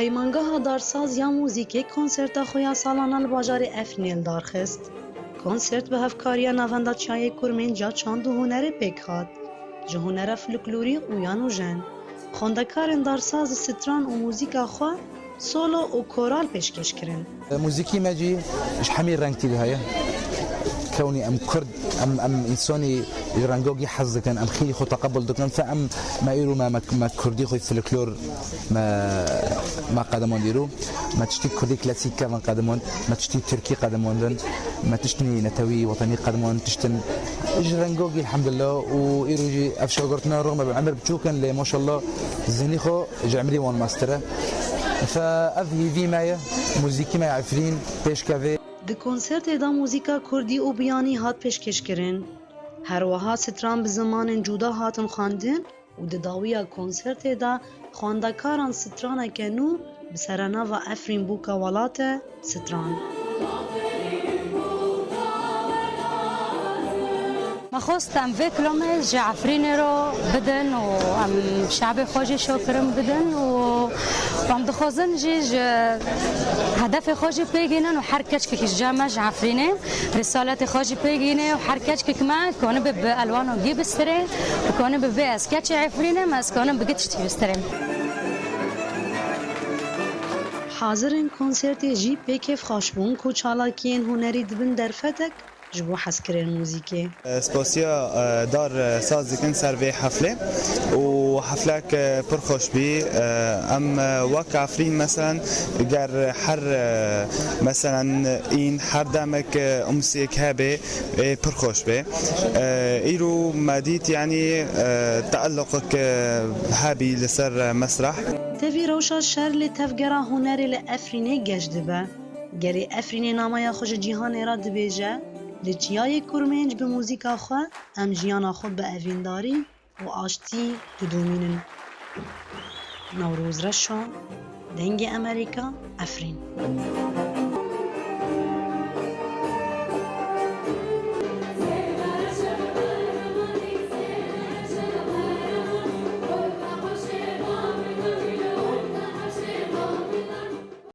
پیمانگاه دارساز یا موزیک کنسرت خویا سالانه لباجار افرین دارخست. کنسرت به هفکاری نوانده چای کرمنجا چند هنر پیکات. جهنر فلکلوری و یانو جن. خواندکاران دارساز ستران و موزیک خوا سولو و کورال پیشکش کرن. موزیکی ماجی اش حمیر رنگ تیلهایه. كوني ام كرد ام انساني رنجوجي حظ كان ام خيلي خو تقبل دكان فام ما يرو ما كردي خو فلكلور ما قدمون ديرو ما تشتي كردي كلاسيكا من قدمون ما تشتي تركي قدمون ما تشتني نتوي وطني قدمون تشتن رنجوجي الحمد لله ويروجي افشا قرتنا رغم بعمر بتشوكن اللي ما شاء الله زيني خو جعمري وان ماستره فاذهي في مايا موزيكي ما عفرين بيش كافي د کنسرت دا موزیکا کردی و بیانی هات پیشکش کرن. هر وها ستران به زمان جدا هاتن خواندن و د داویا کنسرت دا خواندکاران ستران کنو به سرنا و افرین بوکا ولات ستران. ما خواستم فکرم جعفرین رو بدن و ام شعب خوشی شکرم بدن و ام دخوازن جیج هدف خوشی پیگینن و هر کچ که جامع جعفرینه رسالت خوشی پیگینه و هر کچ که من کنه به الوان و گی بستره و کنه به از کچ عفرینه ما از کنه بگتشتی بستره. حاضرین کنسرت جی پیکف خوشبون کو چالاکین هنری دبن در فتک جبو حسكرين موزيكي سباسيا دار ساز كن سر حفله وحفلك برخوش بي ام وك عفرين مثلا جر حر مثلا این حر دمك امسيك هابه برخوش بي ايرو ماديت يعني تألقك هابي لسر مسرح تفي روشا شر لتفجرا هنري لأفريني ججدبه گری افرین نامای خوش جهان را دبیجه لچیای کرمنج به موزیکا خو ام جیانا خود به اوینداری و آشتی دودومینن. نوروز رشا دنگ امریکا افرین